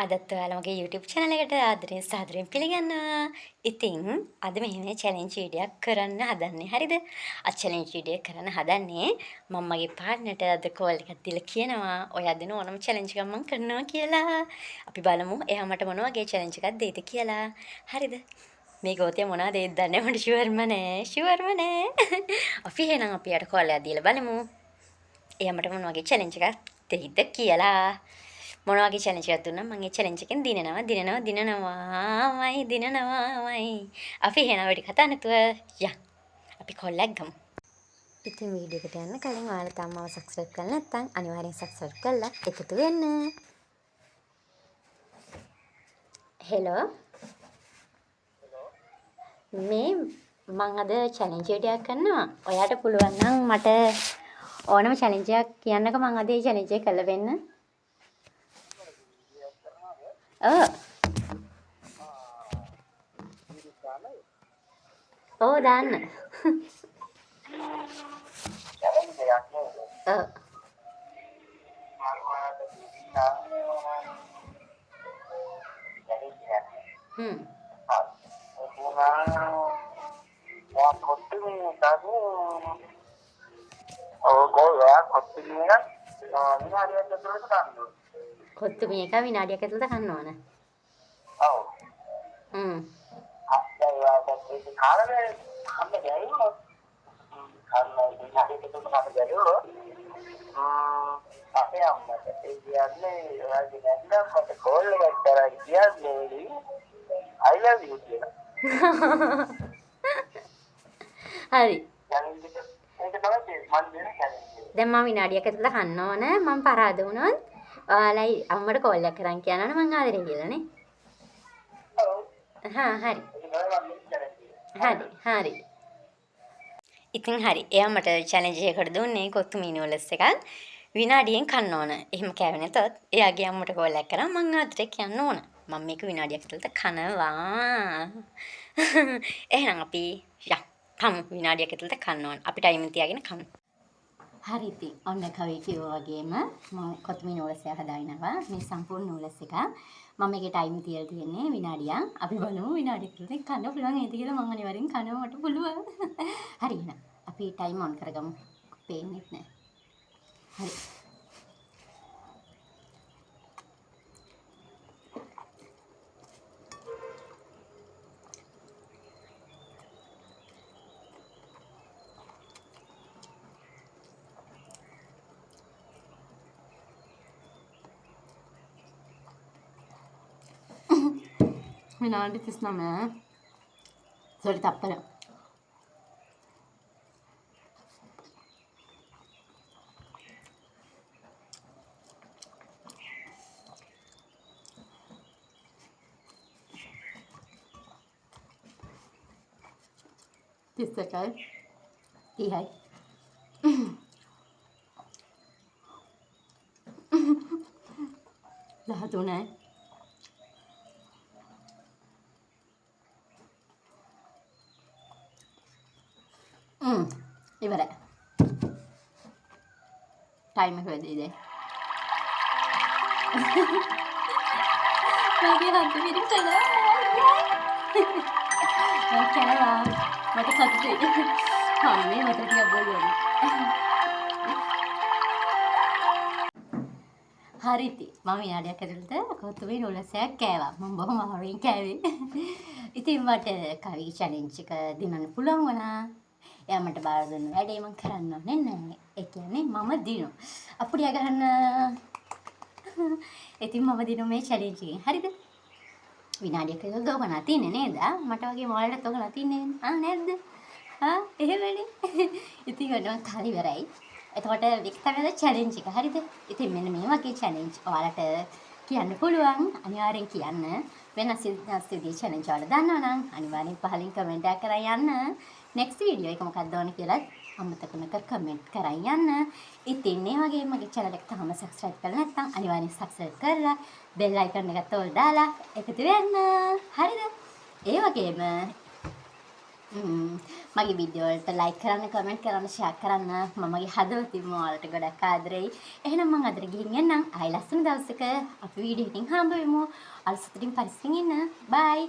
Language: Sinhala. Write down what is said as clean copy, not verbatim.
අදත් ඔයාලා මගේ YouTube channel එකට ආදරයෙන් සාදරයෙන් පිළිගන්නවා. ඉතින් අද මෙහෙම challenge video එකක් කරන්න හදන්නේ. හරිද? challenge video එක කරන්න හදන්නේ මම මගේ partnerට අද call එකක් දීලා කියනවා ඔයා දෙන ඕනම challenge එකක් මම කරනවා කියලා. අපි බලමු එයා මට මොන වගේ challenge එකක් දෙයිද කියලා. හරිද? මේ ගෝතය මොනවද දෙයිද දන්නේ මට ෂුවර්ම නෑ. අපි එහෙනම් අපි යට call එකක් දීලා බලමු. එයා මට මොන වගේ challenge එකක් දෙයිද කියලා. මොන වගේ challenge එකක් දුන්නා මම ඒ challenge එකෙන් දිනනවාමයි. අපි එහෙනම් වැඩි කතා නැතුව යා අපි call එකක් ගමු. ඉතින් වීඩියෝ එකට යන්න කලින් ඔයාලා තාම මාව subscribe කරලා නැත්නම් අනිවාර්යෙන් subscribe කරලා එකතු වෙන්න. hello මේ මම අද challenge එකක් කරනවා. ඔයාට පුළුවන් නම් මට ඕනම challenge එකක් කියන්නකෝ මම අද ඒ challenge එක කරලා වෙන්න. ඔව් දාන්න. කොත්තු මේක විනාඩියක් ඇතුළත කන්න ඕන. ඔව්. අපේ අම්මට ඒ කියන්නේ ඔයාගේ නැත්නම් මට කෝල් එකක් කරා කියන්නේ I love you කියලා. හරි. දැන් මම විනාඩියක් ඇතුළත කන්න ඕන. මම පරාද වුණොත් ඔයාලයි අම්මට කෝල් එකක් කරන් කියනවනේ මං ආදරේ කියලානේ. ඔව්. හරි. හරි. ඉතින් හරි. එයා මට challenge එකකට දුන්නේ කොත්තු මීනෝලස් එකක් විනාඩියෙන් කන්න ඕන. එහෙම කෑවේ නැතොත් එයාගේ අම්මට කෝල් එකක් කරා මං ආදරේ කියන්න ඕන. මම මේක විනාඩියක් ඇතුළත කනවා. එහෙනම් අපි කමු විනාඩියක් ඇතුළත කන්න ඕන. අපි ටයිම් එක තියාගෙන කමු. හරි ඉතින් ඔන්න කවේ කිව්වා වගේම මම කොත්මී නූලස් එක හදාිනවා. මේ සම්පූර්ණ නූලස් එක මම මේකේ ටයිම් තියලා තියෙන්නේ විනාඩියක්. අපි බලමු විනාඩියක් ඇතුළත කන්න පුළුවන් නේද කියලා. මම අනිවාර්යෙන් කනවා මට පුළුවන්. හරි එහෙනම් අපි ටයිම් ඔන් කරගමු. පේන්නේ නැහැ. හරි. විනාඩි 39 සෝරි තප්පර තිස්සකයි 30යි 13යි ඉවරයි. ටයිම් එක වෙදෙයිද? මගේ හත් පිටින් කළා. මට සතුටුයි. අම්මේ මට ටිකක් බොලුවා. හරිති. මම විනාඩියක් ඇතුළත කොත්තුවේ නූලසයක් කෑවා. මම බොහොම අමාරුවෙන් කෑවේ. ඉතින් මට කවි challenge එක දිනන්න පුළුවන් වුණා. එයා මට බාර දුන්න වැඩේ මම කරන්න ඕනේ නැහැ. ඒ කියන්නේ මම දිනු. අපුඩිය ගන්න. ඉතින් මම දිනු මේ challenge එකෙන්. හරිද? විනාඩියක් විතර ගවනා තින්නේ නේද? මට වගේ මොලට තෝගලා තින්නේ. නැද්ද? එහෙමනේ. ඉතින් ඔන්න කාලි ඉවරයි. එතකොට වික්ටර්ගේ challenge එක. හරිද? ඉතින් මෙන්න මේ වගේ challenge ඔයාලට කියන්න පුළුවන්. අනිවාර්යෙන් කියන්න. වෙනස් විදිහේ challenge වල දන්නවනම් අනිවාර්යෙන් පහලින් comment එකක් කරලා යන්න. next video එක මොකක්ද ඕන කියලා අමතක නොකර comment කරන් යන්න. ඉතින් මේ වගේ මගේ channel එක තාම subscribe කරලා නැත්නම් අනිවාර්යෙන් subscribe කරලා bell icon එක තෝල් දාලා එකතු වෙන්න. හරිද? ඒ වගේම මගේ වීඩියෝ වලට ලයික් කරන්න, කමෙන්ට් කරන්න, ෂෙයා කරන්න. මම මගේ හදවතින්ම ඔයාලට ගොඩක් ආදරෙයි. එහෙනම් මම අදට ගිහින් එන්නම්. ආයි ලස්සන දවසක අපි වීඩියෝ එකකින් හම්බ වෙමු. අලුත් සතුටින් පරිස්සමින් ඉන්න. බයි.